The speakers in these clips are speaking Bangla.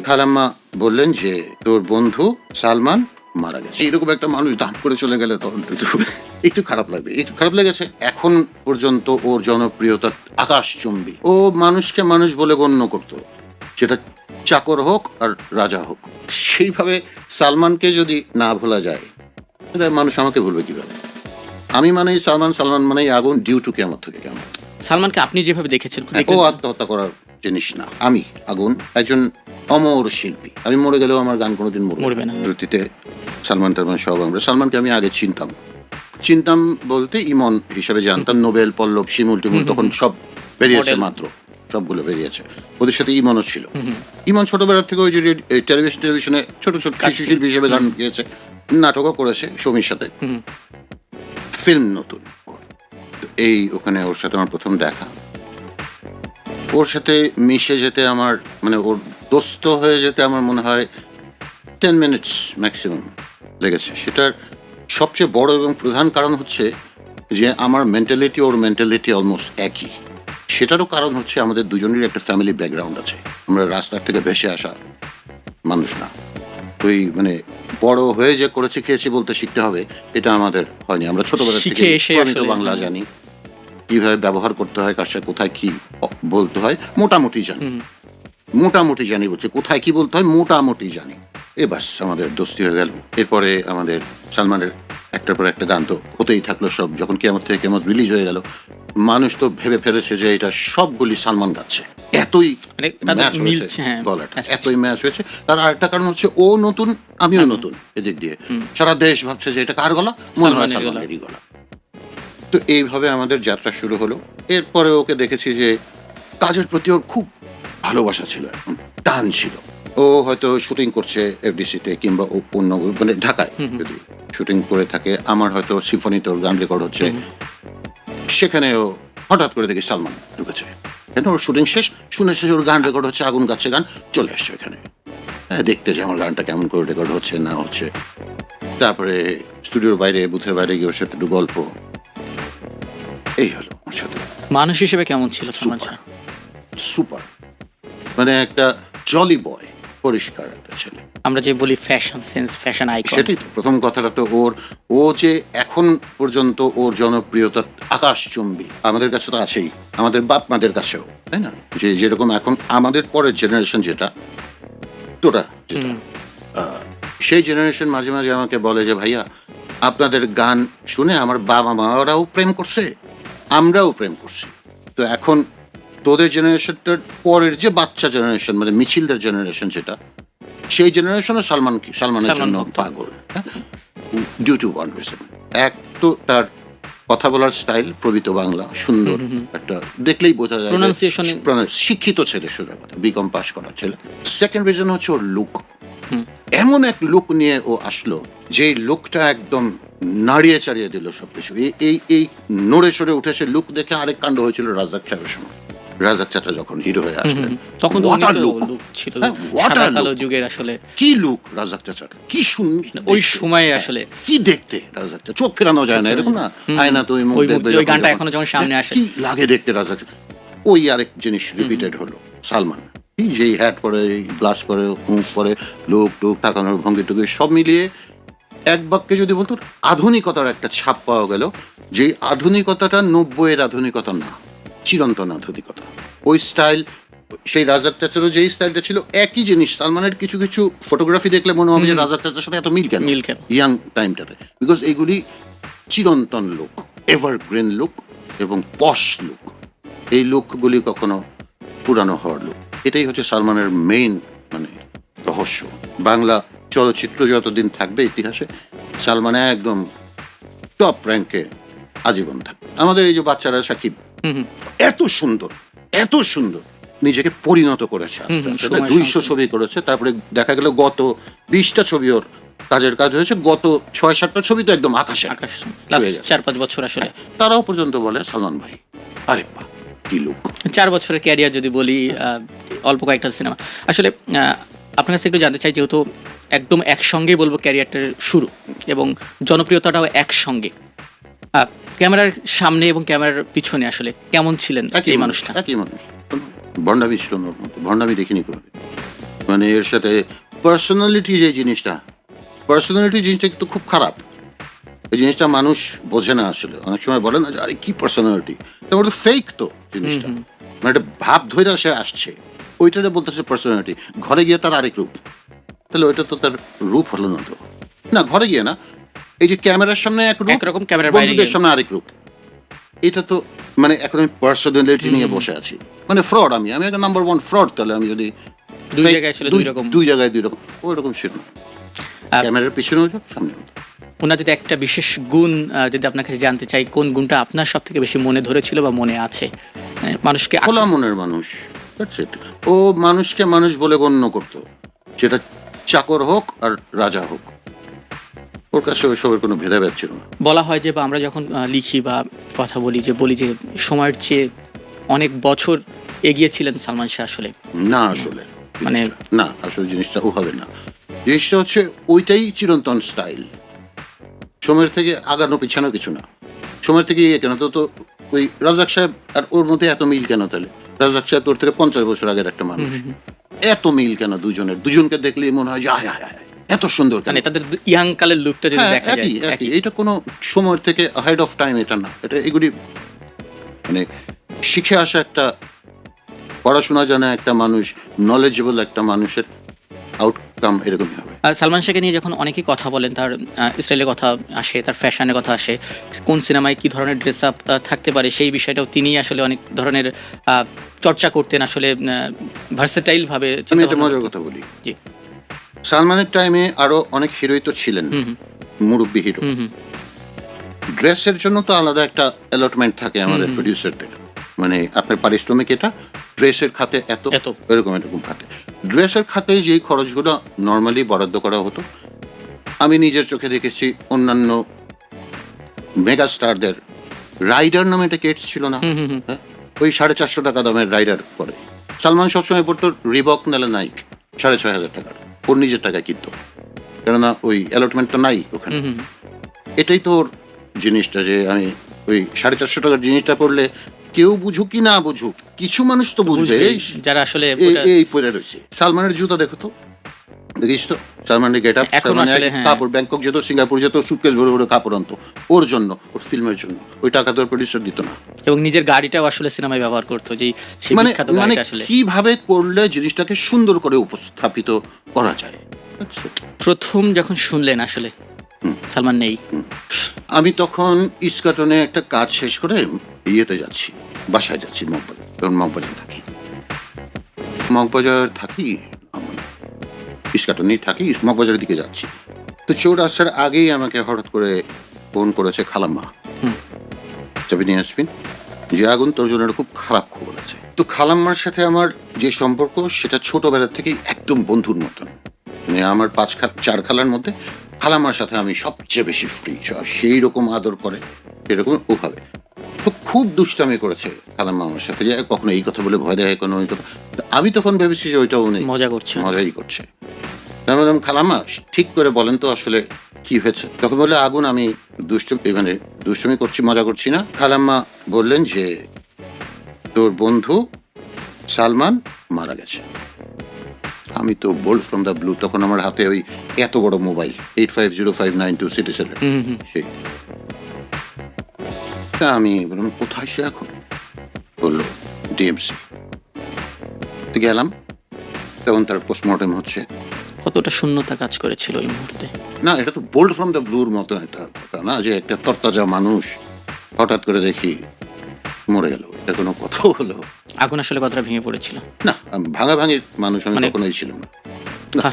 খালাম্মা বললেন যে তোর বন্ধু সালমান মারা গেছে। এরকম একটা মানুষ দান করে চলে গেলে তখন একটু খারাপ লাগবে, একটু খারাপ লেগেছে। এখন পর্যন্ত ওর জনপ্রিয়তা আকাশচুম্বী। ও মানুষকে মানুষ বলে গণ্য করতো, সেটা চাকর হোক আর রাজা হোক। সেইভাবে সালমানকে যদি না ভোলা যায়, তাহলে মানুষ আমাকে ভুলবে কিভাবে? আমি মানেই সালমান, সালমান মানেই আগুন, ডিউ টু কেমন থেকে কেমন। সালমানকে আপনি যেভাবে দেখেছেন ও আত্মহত্যা করার জিনিস না, আমি আগুন, একজন অমর শিল্পী। আমি মরে গেলেও আমার গান কোনোদিন মরবে না। শ্রুতিতে সালমান টালমান সব আমরা। সালমানকে আমি আগে চিনতাম বলতে ইমন হিসেবে জানতাম। নোবেল, পল্লব, শিমুল টিমুল তখন সব বেরিয়েছে, মাত্র সবগুলো বেরিয়েছে। ওদের সাথে ইমনও ছিল। ইমন ছোটবেলা থেকে ওই যে টেলিভিশনে ছোট ছোট শিশু শিল্পী হিসেবে গান গেয়েছে, নাটকও করেছে সৌমির সাথে। ফিল্ম নতুন এই, ওখানে ওর সাথে আমার প্রথম দেখা। ওর সাথে মিশে যেতে আমার, মানে ওর দোস্ত হয়ে যেতে আমার মনে হয় 10 মিনিটস ম্যাক্সিমাম লেগেছে। সেটার সবচেয়ে বড় এবং প্রধান কারণ হচ্ছে যে আমার মেন্টালিটি ওর মেন্টালিটি অলমোস্ট একই। সেটারও কারণ হচ্ছে আমাদের দুজনেরই একটা ফ্যামিলি ব্যাকগ্রাউন্ড আছে। আমরা রাস্তার থেকে ভেসে আসা মানুষ না। ওই মানে বড় হয়ে যে করেছি খেয়েছি বলতে শিখতে হবে, এটা আমাদের হয়নি। আমরা ছোটবেলা থেকে প্রমিত বাংলা জানি, কিভাবে ব্যবহার করতে হয়, কার সাথে কোথায় কি বলতে হয় মোটামুটি জানি বলছে, কোথায় কি বলতে হয় মোটামুটি জানি। এ বাস আমাদের দোস্তি হয়ে গেল। এরপরে আমাদের সালমানের একটার পর একটা গান তো হতেই থাকলো সব। যখন কিয়ামত থেকে কিয়ামত রিলিজ হয়ে গেল, মানুষ তো ভেবে ফেলেছে যে এটা সবগুলি সালমান গাচ্ছে। এতই ম্যাচ হয়েছে গলাটা, এতই ম্যাচ হয়েছে। তার আরেকটা কারণ হচ্ছে ও নতুন, আমিও নতুন। এদিক দিয়ে সারা দেশ ভাবছে যে এটা কার গলা, মনে হয় সালমানেরই গলা। তো এইভাবে আমাদের যাত্রা শুরু হলো। এরপরে ওকে দেখেছি যে কাজের প্রতি ওর খুব ভালোবাসা ছিল, টান ছিল। ও হয়তো শুটিং করছে এফডিসিতে কিংবা অন্য মানে ঢাকায় যদি শুটিং করে থাকে, আমার হয়তো সিম্ফনিতে ওর গান রেকর্ড হচ্ছে, সেখানে ও হঠাৎ করে দেখি সালমান ঢুকেছে। কেন ওর শুটিং শেষ, শুনে শেষ ওর গান রেকর্ড হচ্ছে, আগুন গাচ্ছে গান, চলে আসছে এখানে দেখতে যে আমার গানটা কেমন করে রেকর্ড হচ্ছে না হচ্ছে। তারপরে স্টুডিওর বাইরে, বুথের বাইরে গিয়ে ওর সাথে একটু গল্প, এই হলো ওর সাথে। মানুষ হিসেবে কেমন ছিল? সুপার, মানে একটা জলি বয়, পরিষ্কার একটা ছেলে। আমরা যে বলি ফ্যাশন সেন্স, ফ্যাশন আইকন, সেটাই তো প্রথম কথাটা তো ওর। ও যে এখন পর্যন্ত ওর জনপ্রিয়তা আকাশচুম্বী, আমাদের কাছে তো আছেই, আমাদের বাপ মাদের কাছেও, তাই না? যে যেরকম এখন আমাদের পরের জেনারেশন যেটা তোরা যেটা, সেই জেনারেশন মাঝে মাঝে আমাকে বলে যে ভাইয়া আপনাদের গান শুনে আমার বাবা মারাও প্রেম করছে, আমরাও প্রেম করছি। তো এখন তোদের জেনারেশনটার পরের যে বাচ্চা জেনারেশন, মানে মিছিলদের জেনারেশন যেটা, সেই জেনারেশনও সালমানের জন্য পাগল। Due to one reason. এক তো তার কথা বলার স্টাইল, প্রবিত বাংলা, সুন্দর একটা, দেখলেই বোঝা যায় শিক্ষিত ছেলে, সোজা কথা, বিকম পাস করা ছেলে। সেকেন্ড রিজন হচ্ছে ওর লুক। এমন এক লুক নিয়ে ও আসলো, যে লুকটা একদম নাড়িয়ে চাড়িয়ে দিল সবকিছু। এই নড়ে সরে উঠেছে লুক দেখে। আরেক কাণ্ড হয়েছিল রাজাক চাচার সময়। রাজাক চাচা যখন হিরো হয়ে আসলেন, তখন লুক ছিল যুগের, আসলে কি লুক রাজাক চাচার, কি সুন্দর ওই সময়ে, আসলে কি দেখতে রাজাক চাচা, চোখ ফেরানো যায় না, এরকম না আয়না তো ওই গানটা এখনো যখন সামনে আসে কি লাগে দেখতে রাজাক। ওই আরেক জিনিস রিপিটেড হলো সালমান, যেই হ্যাট পরে, গ্লাস পরে, মুখ পরে, লোক টোক তাকানোর ভঙ্গি টুকি সব মিলিয়ে এক বাক্যে যদি বলতো আধুনিকতার একটা ছাপ পাওয়া গেল। যে আধুনিকতাটা 90-এর আধুনিকতা না, চিরন্তন আধুনিকতা। ওই স্টাইল, সেই রাজাক চাচারও যেই স্টাইলটা ছিল, একই জিনিস। সালমানের কিছু কিছু ফটোগ্রাফি দেখলে মনে হবে যে রাজাক চাচার সাথে এত মিল কেন ইয়াং টাইমটাতে, বিকজ এগুলি চিরন্তন লুক, এভারগ্রিন লুক এবং পশ লুক। এই লুকগুলি কখনো পুরানো হওয়ার লুক। এটাই হচ্ছে সালমানের মেইন মানে রহস্য। বাংলা চলচ্চিত্র যতদিন থাকবে ইতিহাসে, সালমান একদম টপ র্যাঙ্কে আজীবন থাকবে। আমাদের এই যে বাচ্চারা সাকিব, এত সুন্দর নিজেকে পরিণত করেছে, আস্তে আস্তে 200 ছবি করেছে। তারপরে দেখা গেল গত 20টা ছবি ওর কাজের কাজ হয়েছে, গত 6-7টা ছবি তো একদম আকাশ 4-5 বছর। আসলে তারাও পর্যন্ত বলে সালমান ভাই, আরে বাহ কি লুক। 4 বছরের ক্যারিয়ার যদি বলি, অল্প কয়েকটা সিনেমা। আসলে আপনার কাছে একটু জানতে চাই, যেহেতু একদম একসঙ্গেই বলবো ক্যারিয়ারটার শুরু এবং জনপ্রিয়তাটাও একসঙ্গে, ক্যামেরার সামনে এবং ক্যামেরার পিছনে আসলে কেমন ছিলেন এই মানুষটা? একই মানুষ, ভণ্ডামি ছিল না, ভণ্ডামি দেখিনি কোনোদিন। মানে এর সাথে পার্সোনালিটি যে জিনিসটা কিন্তু খুব খারাপ। এই জিনিসটা মানুষ বোঝে না আসলে, অনেক সময় বলে না যে আরে কি পার্সোনালিটি, তারপর তো ফেক তো জিনিসটা, মানে একটা ভাব ধরে সে আসছে, ওইটারে বলতেছে পার্সোনালিটি। ঘরে গিয়ে তার আরেক রূপ, তাহলে ওইটা তো তার রূপ হলো না তো। না, ঘরে গিয়ে না, এই যে ক্যামেরার সামনে এক রূপ, একরকম, ক্যামেরার বাইরে বন্ধুদের সামনে আরেক রূপ, এটা তো মানে এখন আমি পার্সোনালিটি নিয়ে বসে আছি, মানে ফ্রড। আমি একটা নাম্বার 1 ফ্রড। তাহলে আমি যদি দুই জায়গায় আসলে দুই জায়গায় দুই রকম, ওই রকম ছিল না। ক্যামেরার পিছনেও যাক, সামনেও যাক। ওনার যদি একটা বিশেষ গুণ যদি আপনার কাছে জানতে চাই, কোন গুণটা আপনার সব থেকে বেশি মনে ধরেছিল বা মনে আছে? মানুষকে খোলা মনের মানুষ, ও মানুষকে মানুষ বলে গণ্য করতো, সেটা চাকর হোক আর রাজা হোক, ওর কাছে ওইসবের কোনো ভেদাভেদ ছিল না। বলা হয় যে, বা আমরা যখন লিখি বা কথা বলি যে সময়ের চেয়ে অনেক বছর এগিয়ে ছিলেন সালমান শাহ আসলে। না আসলে মানে না, আসলে জিনিসটা ওভাবে না। জিনিসটা হচ্ছে ওইটাই চিরন্তন স্টাইল, সময়ের থেকে আগানো পিছানো কিছু না। সময়ের থেকে ইয়ে কেন তো ওই রাজাক সাহেব আর ওর মধ্যে এত মিল কেন? তাহলে রাজাক সাহেব তোর থেকে 50 বছর আগের একটা মানুষ, এত মিল কেন দুজনকে দেখলেই মনে হয় যে আয় আয় আয় এত সুন্দর কেন? মানে তাদের ইয়াং কালের লুকটা যদি দেখা যায়, একই। এটা কোনো সময়ের থেকে হেড অফ টাইম এটা না, এটা এগুলি মানে শিখে আসা একটা, পড়াশোনা জানা একটা মানুষ, নলেজেবল একটা মানুষের আউটকাম এরকমই হবে। সালমান শাহকে নিয়ে যখন অনেকেই কথা বলেন, তার স্টাইলের কথা আসে, তার ফ্যাশনের কথা আসে, কোন সিনেমায় কি ধরনের ড্রেস আপ থাকতে পারে, সেই বিষয়টাও তিনি আসলে অনেক ধরনের চর্চা করতেন আসলে, ভার্সেটাইল ভাবে। আমি একটা মজার কথা বলি, জি, সালমানের টাইমে আরো অনেক হিরোই তো ছিলেন, মুরব্বী হিরো। ড্রেসের জন্য তো আলাদা একটা অ্যালটমেন্ট থাকে আমাদের প্রডিউসারদের, মানে আপনার পারিশ্রমিক এটা, ড্রেসের খাতে এত, এরকম খাতে। ড্রেসের খাতে যেই খরচগুলো নর্মালি বরাদ্দ করা হতো, আমি নিজের চোখে দেখেছি অন্যান্য মেগা স্টারদের রাইডার নামে একটা কেটস ছিল না, ওই 450 টাকা দামের রাইডার পরে। সালমান সবসময় পড়তো রিবক নালে নাইক 6500 টাকার, ওর নিজের টাকায় কিনতো, কেননা ওই অ্যালটমেন্টটা নাই ওখানে। এটাই তো ওর জিনিসটা, যে আমি ওই 450 টাকার জিনিসটা পড়লে কেউ বুঝুক কি না বুঝুক, কিছু মানুষ তো বুঝবে যারা আসলে এই পরে রয়েছে। সালমানের জুতা দেখো তো, দেখিস তো সালমানের গেট আপ, কাপড় ব্যাংকক যেত, সিঙ্গাপুর যেত, সুটকেস ভরে ভরে কাপড় আনতো ওর জন্য, ওর ফিল্মের জন্য। ওই টাকা তো প্রডিউসার দিত না, এবং নিজের গাড়িটাও আসলে সিনেমায় ব্যবহার করতো, যে মানে কিভাবে করলে জিনিসটাকে সুন্দর করে উপস্থাপিত করা যায়। প্রথম যখন শুনলেন আসলে সালমান নেই, আমি তখন ইস্কাটনে একটা কাজ শেষ করে ইয়েতে যাচ্ছি, বাসায় যাচ্ছি, মগবাজার থাকি, ইস্কাটনেই থাকি, মগবাজারের দিকে যাচ্ছি। তো চোর আসার আগেই আমাকে হঠাৎ করে ফোন করেছে খালাম্মা, চাবি নিয়ে আসবেন, যে আগুন তোর জন্য খুব খারাপ খবর আছে। তো খালাম্মার সাথে আমার যে সম্পর্ক, সেটা ছোটবেলা থেকেই একদম বন্ধুর মতন। মানে আমার 4 খালার মধ্যে খালাম্মার সাথে আমি সবচেয়ে বেশি ফ্রি, সেই রকম আদর করে, সেরকম ওভাবে। তো খুব দুষ্টামি করেছে খালাম্মা আমার সাথে, যে কখনো এই কথা বলে ভয় দেয়, কোনো ওই কথা। আমি তখন ভেবেছি যে ওইটাও নেই, মজাই করছে। খালাম্মা ঠিক করে বলেন তো আসলে কি হয়েছে? তখন বললে আগুন, আমি দুষ্টুমি করছি, মজা করছি না। খালাম্মা বললেন যে তোর বন্ধু সালমান মারা গেছে। আমি তো বোল্ড ফ্রম দ্য ব্লু, তখন আমার হাতে ওই এত বড় মোবাইল 850592 সিটিসেল, সেই। আমি বললাম কোথায় সে এখন? বললো ডিএমসি। গেলাম, তখন তার পোস্টমর্টেম হচ্ছে। কতটা শূন্যতা কাজ করেছিল ওই মুহূর্তে? না, এটা তো বোল্ড ফ্রম দ্য ব্লুর মতো একটা কথা না, যে একটা তরতাজা মানুষ হঠাৎ করে দেখি মরে গেল, এটা কোনো কথা হলো? আগুন আসলে কতটা ভেঙে পড়েছিল? না, ভাঙাভাঙির মানুষ আমি কখনোই ছিলাম না।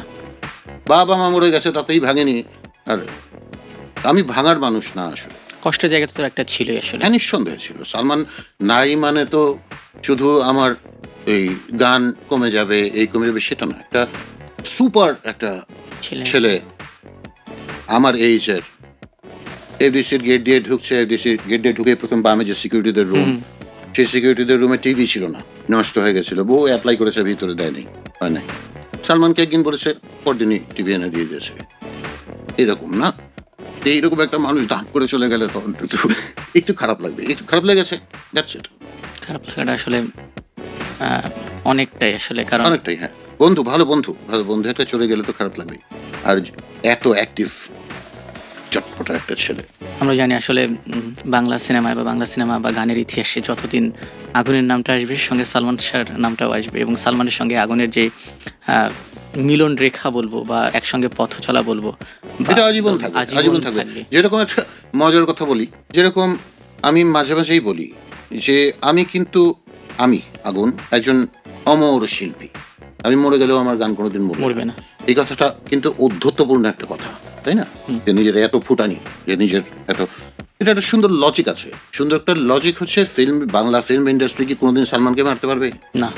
বাবা মা মরে গেছে তাতেই ভাঙেনি, আর আমি ভাঙার মানুষ না আসলে। কষ্টের জায়গাটা তো একটা ছিল আসলে। হ্যাঁ, নিঃসন্দেহে ছিল। সালমান নাই মানে তো শুধু আমার এই গান কমে যাবে, এই কমে যাবে সেটা না, একটা সুপার একটা ছেলে আমার এইজের, এফডিসির গেট দিয়ে ঢুকছে, এফডিসির গেট দিয়ে ঢুকে প্রথম বামে যে সিকিউরিটিদের রুম, সেই সিকিউরিটিদের রুমে টিভি ছিল না, নষ্ট হয়ে গেছিল, বহু অ্যাপ্লাই করেছে, ভিতরে দেয়নি, হয় নাই। সালমানকে একদিন বলেছে, পরদিনই টিভি এনে দিয়ে দিয়েছে। এরকম না, এইরকম একটা মানুষ দান করে চলে গেলে তখন একটু খারাপ লাগবে, একটু খারাপ লেগেছে, দ্যাটস ইট। খারাপ লাগাটা আসলে অনেকটাই আসলে, কারণ অনেকটাই, হ্যাঁ। বন্ধু, ভালো বন্ধু, ভালো বন্ধু একটা চলে গেলে তো খারাপ লাগবে। আর এত অ্যাক্টিভ চটপটা একটা ছেলে। আমরা জানি আসলে বাংলা সিনেমায় বা বাংলা সিনেমা বা গানের ইতিহাসে যতদিন আগুনের নামটা আসবে সঙ্গে সালমান শাহর নামটাও আসবে, এবং সালমানের সঙ্গে আগুনের যে আহ, মিলন রেখা বলবো বা একসঙ্গে পথ চলা বলবো বা এটা আজীবন থাকবে, আজীবন থাকবে। যেরকম একটা মজার কথা বলি, যেরকম আমি মাঝে মাঝেই বলি যে আমি আগুন একজন অমর শিল্পী। আমি মরে গেলেও আমার গান কোনোদিন মরবে না। এই কথাটা কিন্তু অধ্যত্বপূর্ণ একটা কথা, তাই না? যে নিজের এত ফুটানি, যে নিজের এত, এটা একটা সুন্দর লজিক আছে। সুন্দর একটা লজিক হচ্ছে বাংলা ফিল্ম ইন্ডাস্ট্রি কি কোনোদিন সালমানকে মারতে পারবে না?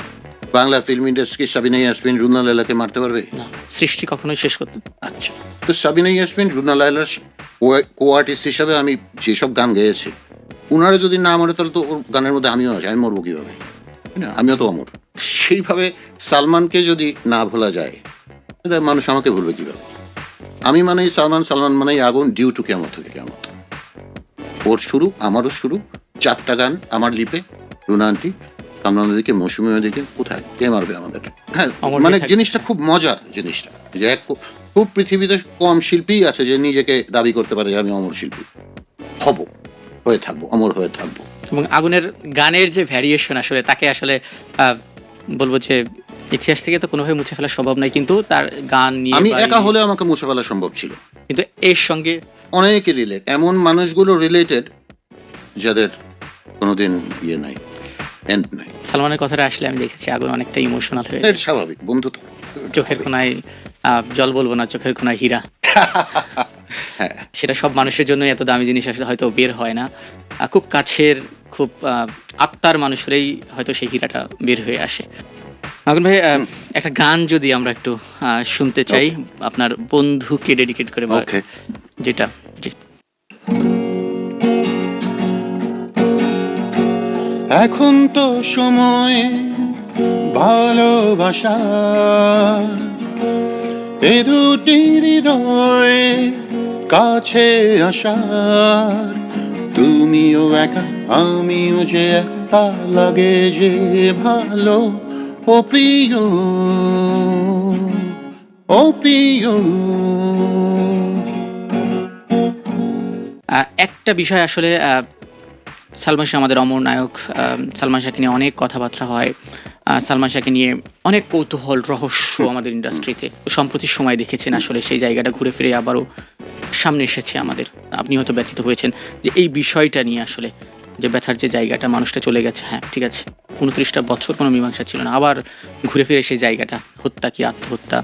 বাংলা ফিল্ম ইন্ডাস্ট্রি সাবিনা ইয়াসমিন, রুনা লায়লাকে মারতে পারবে না, সৃষ্টি কখনোই শেষ করতে। আচ্ছা, তো সাবিনা ইয়াসমিন, রুনা লায়লার কো আর্টিস্ট হিসাবে আমি যেসব গান গেয়েছি, উনারা যদি না মরে তাহলে তো ওর গানের মধ্যে আমিও আছি, আমি মরবো কিভাবে? না, আমিও তো অমর। সেইভাবে সালমানকে যদি না ভোলা যায়, তাহলে মানুষ আমাকে ভুলবে কিভাবে? আমি মানেই সালমান, সালমান মানেই আগুন, ডিউ টু কেমন থেকে কেমন। ওর শুরু, আমারও শুরু। 4টা গান আমার লিপে, রুনা আন্টি, সালমান দিকে, মৌসুমী দিকে, কোথায় কে মারবে আমাদের? হ্যাঁ, মানে জিনিসটা খুব মজার। জিনিসটা যে খুব পৃথিবীতে কম শিল্পীই আছে যে নিজেকে দাবি করতে পারে যে আমি অমর শিল্পী হব, হয়ে থাকবো, অমর হয়ে থাকবো। এবং আগুনের গানের যে ভ্যারিয়েশন, আসলে তাকে আসলে বলবো যে ইতিহাস থেকে তো কোনোভাবে মুছে ফেলা সম্ভব নয়, কিন্তু তার গান নিয়ে আমি একা হলে আমাকে মুছে ফেলা সম্ভব ছিল, কিন্তু এর সঙ্গে অনেকে রিলেট, এমন মানুষগুলো রিলেটেড যাদের কোনোদিন ইয়ে নাই, এন্ড নাই। সালমানের কথাটা আসলে আমি দেখেছি আগুন অনেকটা ইমোশনাল হয়ে এটা স্বাভাবিক, বন্ধু তো। চোখের কোনায় জল বলবো না, চোখের কোনায় হীরা। হ্যাঁ, সেটা সব মানুষের জন্য এত দামি জিনিস আসলে হয়তো বের হয় না। খুব কাছের, খুব আত্মার মানুষ হলেই হয়তো সেই হীরাটা বের হয়ে আসে। আগুন ভাই, একটা গান যদি আমরা একটু শুনতে চাই আপনার বন্ধুকে ডেডিকেট করে, যেটা এখন তো সময় ভালোবাসা, এ দুটি হৃদয় কাছে আসার, তুমিও একা আমিও যে একা, লাগে যে ভালো, ও প্রিয়, ও প্রিয়। একটা বিষয় আসলে সালমান শাহ আমাদের অমর নায়ক। সালমান শাহকে নিয়ে অনেক কথাবার্তা হয়, সালমান শাহকে নিয়ে অনেক কৌতূহল রহস্য আমাদের ইন্ডাস্ট্রিতে। সম্প্রতি সময় দেখেছেন আসলে সেই জায়গাটা ঘুরে ফিরে আবারও সামনে এসেছে আমাদের। আপনি হয়তো ব্যথিত হয়েছেন যে এই বিষয়টা নিয়ে, আসলে যে ব্যথার যে জায়গাটা, মানুষটা চলে গেছে, হ্যাঁ ঠিক আছে, 29টা বছর কোনো মীমাংসা ছিল না, আবার ঘুরে ফিরে সেই জায়গাটা, হত্যা কি আত্মহত্যা,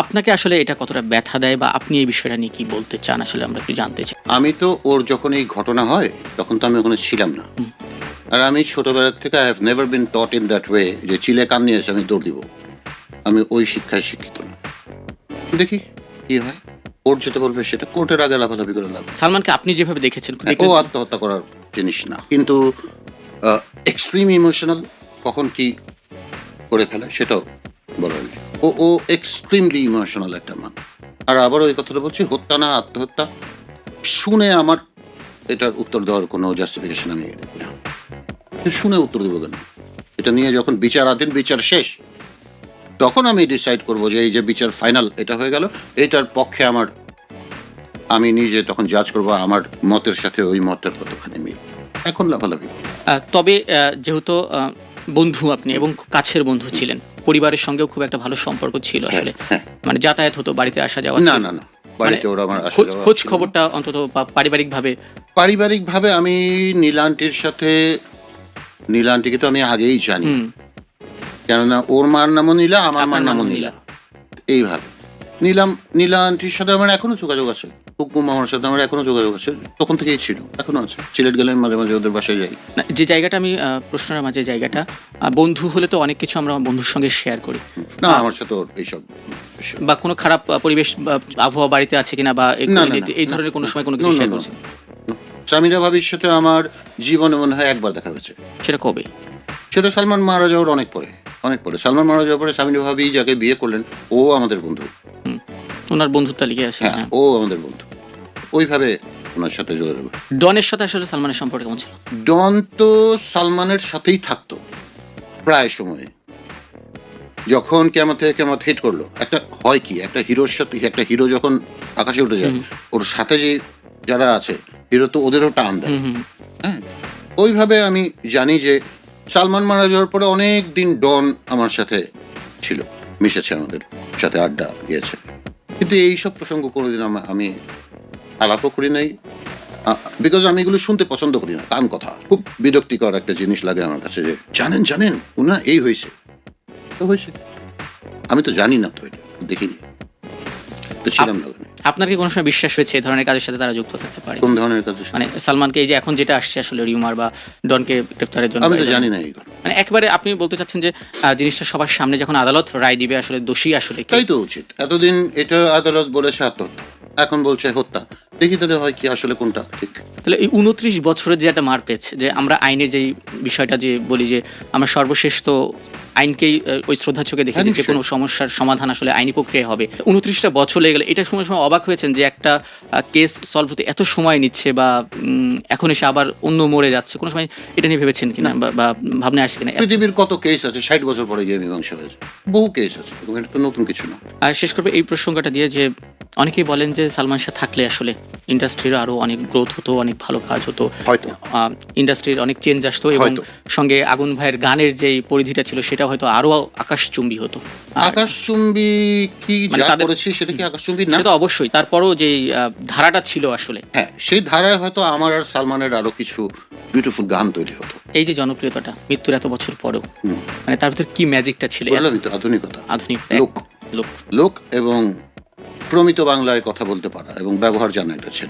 আপনাকে আসলে এটা কতটা ব্যথা দেয় বা আপনি এই বিষয়টা নিয়ে কি বলতে চান, আসলে আমরা একটু জানতে চাই। আমি তো ওর যখন এই ঘটনা হয় তখন তো আমি ওখানে ছিলাম না, আর আমি ছোটবেলা থেকে I have never been taught in that way যে চিলে কান নিয়ে এসে আমি দৌড় দিব। আমি ওই শিক্ষায় শিক্ষিত না। দেখি কি হয়, কোর্ট যেতে বলবে সেটা কোর্টের আগে লাফালাফি করে লাভ। সালমানকে আপনি যেভাবে দেখেছেন, ও আত্মহত্যা করার জিনিস না, কিন্তু এক্সট্রিম ইমোশনাল কখন কি করে ফেলে সেটাও বলার। ও এক্সট্রিমলি ইমোশনাল একটা মান। আর আবার ওই কথাটা বলছি, হত্যা না আত্মহত্যা, শুনে আমার এটার উত্তর দেওয়ার কোনো জাস্টিফিকেশন আমি না। শুনে উত্তর দেবো কেন? এটা নিয়ে যখন বিচারাধীন, বিচার শেষ, তখন আমি ডিসাইড করবো যে এই যে বিচার ফাইনাল এটা হয়ে গেল, এটার পক্ষে আমি নিজে তখন জাজ করবো আমার মতের সাথে ওই মতটার কতখানি মিল। এখন লাফালাফি। তবে যেহেতু বন্ধু আপনি এবং খুব কাছের বন্ধু ছিলেন, পরিবারের সঙ্গেও খুব একটা ভালো সম্পর্ক ছিল আসলে, মানে যাতায়াত হতো, বাড়িতে আসা যাওয়া? না না না, বাড়িতে ওরা আমার আসা যাওয়া, খোঁজ খবরটা অন্তত পারিবারিকভাবে আমি নীলান্টির সাথে, নীলান্টিকে তো আমি আগেই জানি, কেননা ওর মার নামও নীলা, আমার মার নামও নীলা, এইভাবে নীলা আন্টির সাথে আমার এখনো যোগাযোগ আছে, হুকুম আমার সাথে আমার এখনো যোগাযোগ আছে, তখন থেকেই ছিল, এখনো আছে। সিলেট গেলে মাঝে মাঝে ওদের বাসায় যাই। যে জায়গাটা আমি প্রশ্নের মাঝে, জায়গাটা বন্ধু হলে তো অনেক কিছু আমরা বন্ধুর সঙ্গে শেয়ার করি, না আমার সাথে এইসব বা কোনো খারাপ পরিবেশ আবহাওয়া বাড়িতে আছে কিনা, বা এই ধরনের কোনো সময় কোনো কিছু শেয়ার করছেন? সামিরা ভাবির সাথে আমার জীবনে মনে হয় একবার দেখা হয়েছে। সেটা কবে? সেটা সালমান মারা যাওয়ার অনেক পরে। সালমান মারা যাওয়ার পরে সামিরা ভাবি যাকে বিয়ে করলেন, ও আমাদের বন্ধু, ওনার বন্ধুর তালিকায় আছে। হ্যাঁ, ও আমাদের বন্ধু, ওইভাবে ওনার সাথে যোগাযোগ। ডনের সাথে আসলে সালমানের সম্পর্ক কেমন ছিল? ডন তো সালমানের সাথেই থাকতো প্রায় সময়ে, যখন কেমন থেকে কেমন হিট করলো, একটা হয় কি, একটা হিরোর সাথে, একটা হিরো যখন আকাশে উঠে যায়, ওর সাথে যে যারা আছে হিরো তো ওদেরও টান দেয়। হ্যাঁ, ওইভাবে আমি জানি যে সালমান মারা যাওয়ার পরে অনেক দিন ডন আমার সাথে ছিল, মিশেছে, আমাদের সাথে আড্ডা দিয়েছে, কিন্তু এইসব প্রসঙ্গ কোনোদিন আমি আলাপও করি নাই, বিকজ আমি এগুলো শুনতে পছন্দ করি না। কান কথা খুব বিরক্তিকর একটা জিনিস লাগে আমার কাছে, যে জানেন না এই হয়েছে, তো হয়েছে, আমি তো জানি না, তো এটা দেখিনি, তো ছিলাম না। আপনার কি কোনো সময় বিশ্বাস হয়েছে এই ধরনের কাজের সাথে তারা যুক্ত থাকতে পারে? কোন ধরনের কাজ? মানে সালমানকে এই যে এখন যেটা আসছে আসলে রিউমার বা ডনকে গ্রেফতারের জন্য, আমি তো জানি না এইগুলো। মানে একবারে আপনি বলতে চাচ্ছেন যে জিনিসটা সবার সামনে যখন আদালত রায় দিবে আসলে দোষী আসলে কে? তাই তো উচিত। এতদিন এটা আদালত বলেছে আত্মহত্যা, এখন বলছে হত্যা, দেখি তাহলে হয় কি আসলে কোনটা ঠিক। তাহলে এই 29 বছরের যে একটা মার পেয়েছে, যে আমরা আইনের যেই বিষয়টা যে বলি যে আমরা সর্বশেষ তো আইনকেই ওই শ্রদ্ধা চোখে দেখি, যে কোনো সমস্যার সমাধান আসলে আইনি প্রক্রিয়া হবে। 29টা বছর লেগে গেলে, এটা সময় সময় অবাক হয়েছেন যে একটা কেস সলভ হতে এত সময় নিচ্ছে, বা এখন এসে আবার অন্য মোড়ে যাচ্ছে, কোনো সময় এটা নিয়ে ভেবেছেন কিনা বা ভাবনা আসে কিনা? পৃথিবীর কত কেস আছে 60 বছর পরে গিয়ে মীমাংসা হয়েছে, বহু কেস আছে, এটা তো নতুন কিছু না। আর শেষ করবে এই প্রসঙ্গটা দিয়ে, যে অনেকেই বলেন যে সালমান শাহ থাকলে আসলে ইন্ডাস্ট্রির আরো অনেক গ্রোথ হতো, অনেক ভালো কাজ হতো, হয়তো ইন্ডাস্ট্রির অনেক চেঞ্জ আসতো, এবং সঙ্গে আগুন ভাইয়ের গানের যে পরিধিটা ছিল সেটা হয়তো আরো আকাশচুম্বী হতো। আকাশচুম্বী কি যা করেছে সেটা কি আকাশচুম্বী না? সেটা অবশ্যই, তারপরও যে ধারাটা ছিল আসলে, হ্যাঁ, সেই ধারায় হয়তো আমার আর সালমানের আরো কিছু বিউটিফুল গান তৈরি হতো। এই যে জনপ্রিয়তাটা মৃত্যুর এত বছর পরেও, মানে তার ভিতরে কি ম্যাজিকটা ছিল? বললামই তো, আধুনিকতা, আধুনিক লোক এবং প্রমিত বাংলায় কথা বলতে পারা এবং ব্যবহার জানা একটা ছিল।